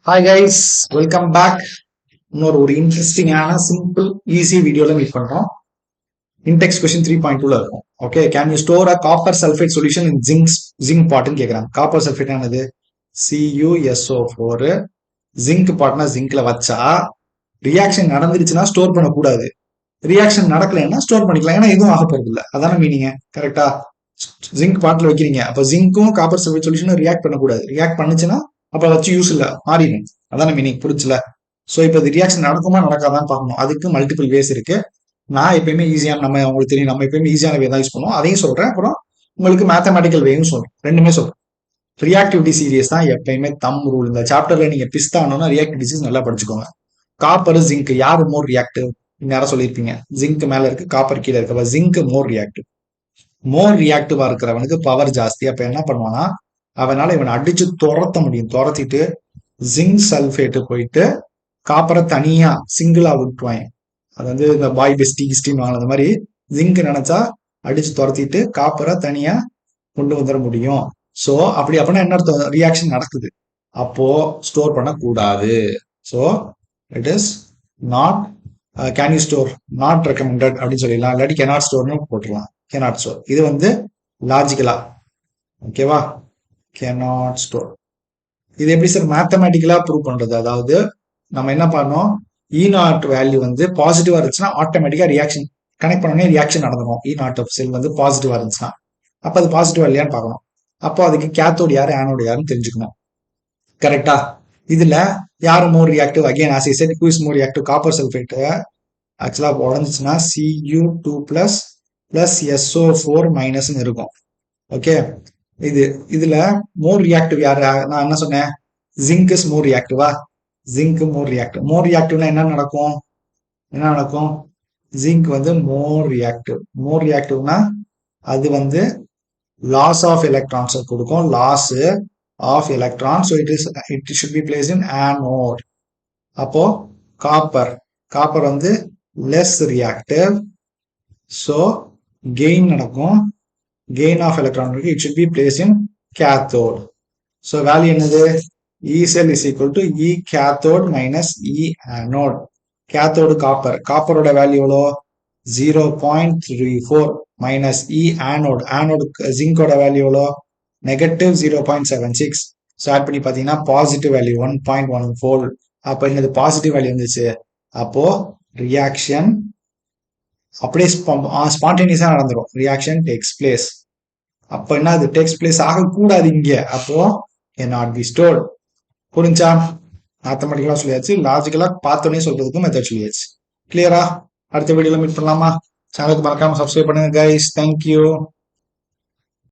Hi guys, welcome back. இன்னொரு இன்ட்ரெஸ்டிங்கான simple easy வீடியோல மீட் பண்றோம். இன்டெக்ஸ் கொஸ்டின் 3.2ல இருக்கும். Okay, can you store a copper sulphate solution in zinc பாட்னு கேக்குறாங்க. காப்பர் சல்ஃபேட் என்னது? CuSO4. ஜிங்க் பாட்னா ஜிங்க்ல வச்சா ரியாக்ஷன் நடந்துருச்சுன்னா ஸ்டோர் பண்ணக்கூடாது. ரியாக்ஷன் நடக்கலைன்னா ஸ்டோர் பண்ணிக்கலாம். ஏன்னா எதுவும் ஆக போறது இல்லை. அதான மீனிங்க. கரெக்டா? ஜிங்க் பாட்டில் வைக்கிறீங்க, அப்ப ஜிங்க்கும் காப்பர் சல்ஃபேட் சொல்யூஷனும் ரியாக்ட் பண்ணக்கூடாது. ரியாக்ட் பண்ணுச்சுன்னா அப்ப வச்சு யூஸ் இல்ல, மாறிடும். அதான மீனிங். புரிச்சுல? சோ இப்போ இது ரியாக்ஷன் நடக்குமா நடக்காதான்னு பார்க்கணும். அதுக்கு மல்டிபிள் வேஸ் இருக்கு. நான் எப்பயுமே ஈஸியான, நம்ம உங்களுக்கு தெரியும், நம்ம எப்பயுமே ஈஸியான வே தான் யூஸ் பண்ணுவோம். அதையும் சொல்றேன். அப்புறம் உங்களுக்கு மேத்தமெட்டிக்கல் வேயும் சொல்றேன். ரெண்டுமே சொல்றேன். ரியாக்டிவிட்டி சீரியஸ் தான் எப்பயுமே தம் ரூல். இந்த சாப்டர்ல நீங்க பிஸ்தானோன்னா ரியாக்டிவிட்டி சீரிஸ் நல்லா படிச்சுக்கோங்க. காப்பர் ஜிங்க் யாரு மோர் ரியாக்டிவ்? நேரம் சொல்லியிருப்பீங்க. ஜிங்க் மேல இருக்கு, காப்பர் கீழே இருக்கு. Zinc more reactive. மோர் ரியாக்டிவா இருக்கிறவனுக்கு பவர் ஜாஸ்தி. அப்ப என்ன பண்ணுவானா, அவனால இவனை அடிச்சு துரத்த முடியும். துரத்திட்டு ஜிங்க் சல்ஃபேட்டு போயிட்டு காப்பரை தனியா சிங்கிளா விட்டுருவாங்க. அது வந்து இந்த பாய் பெஸ்டி கிஸ்டின்னு வாங்க, அந்த மாதிரி ஜிங்க் நினைச்சா அடிச்சு துரத்திட்டு காப்பரை தனியா கொண்டு வந்துட முடியும். சோ அப்படி அப்படின்னா என்ன அர்த்தம்? ரியாக்ஷன் நடக்குது. அப்போ ஸ்டோர் பண்ணக்கூடாது. So it is not can you store, not recommended அப்படின்னு சொல்லிடலாம். இல்லாட்டி கேனாட் ஸ்டோர்னு போட்டுடலாம். Cannot store. இது வந்து லாஜிக்கலா. ஓகேவா? Cannot store. இது எப்படி சார் மேத்தமேட்டிக்கலா ப்ரூவ் பண்றது? அதாவது நம்ம என்ன பண்ணோம், E0 வேல்யூ வந்து பாசிட்டிவா இருந்துச்சுன்னா ஆட்டோமேட்டிக்கா ரியாக்ஷன் கனெக்ட் பண்ணோடனே ரியாக்ஷன் நடந்துடும். E0 ஆஃப் செல் வந்து பாசிட்டிவா இருந்துச்சுன்னா அப்ப அது பாசிட்டிவா இல்லையான்னு பார்க்கணும். அப்போ அதுக்கு கேத்தோடு யாரு ஆனோடு யாருன்னு தெரிஞ்சுக்கணும். கரெக்டா? இதுல யாரு மோர் reactive? Again as I set, who is more reactive? Copper sulphate ஆக்சுவலா உடஞ்சிச்சுன்னா Cu2+ பிளஸ் SO4 மைனஸ்ன்னு இருக்கும். ஓகே, இதுல மோர் ரியாக்டிவ் யாரு? நான் என்ன சொன்னேன்? ஜிங்க் இஸ் மோர் ரியாக்டிவா? Zinc more reactive. மோர் ரியாக்டிவ்னா என்ன நடக்கும்? என்ன நடக்கும்? ஜிங்க் வந்து மோர் ரியாக்டிவ். மோர் ரியாக்டிவ்னா அது வந்து லாஸ் ஆஃப் எலக்ட்ரான்ஸ் கொடுக்கும். Loss of electron. So it should be placed in anode. அப்போ காப்பர் வந்து லெஸ் ரியாக்டிவ். ஸோ கெயின் நடக்கும். கெயின் ஆஃப் எலக்ட்ரான் இருக்கு. It should be placed in cathode. So value என்னது? E cell is equal to E cathode minus E anode. Cathode காப்பரோட value எவ்வளோ? 0.34 minus E anode. ஜிங்கோட value எவ்வளோ? -0.76. So add பண்ணி பார்த்தீங்கன்னா positive value 1.14. அப்போ என்னது? பாசிட்டிவ் வேல்யூ இருந்துச்சு. அப்போ ரியாக்ஷன் அப்படியே ஸ்பான்டேனியஸா நடந்துடும். Reaction takes place. அப்போ என்ன? அது டேக்ஸ் பிளேஸ் ஆகக்கூடாது இங்க. அப்போ cannot be stored. புரிஞ்சா? மேத்தமெட்டிக்கலா சொல்லியாச்சு, லாஜிக்கலா பார்த்தோன்னே சொல்றதுக்கும் மெத்தட் சொல்லியாச்சு. கிளியரா? அடுத்த வீடியோல மீட் பண்ணலாமா? சேனலுக்கு மறக்காம சப்ஸ்கிரைப் பண்ணுங்க கைஸ். தேங்க்யூ.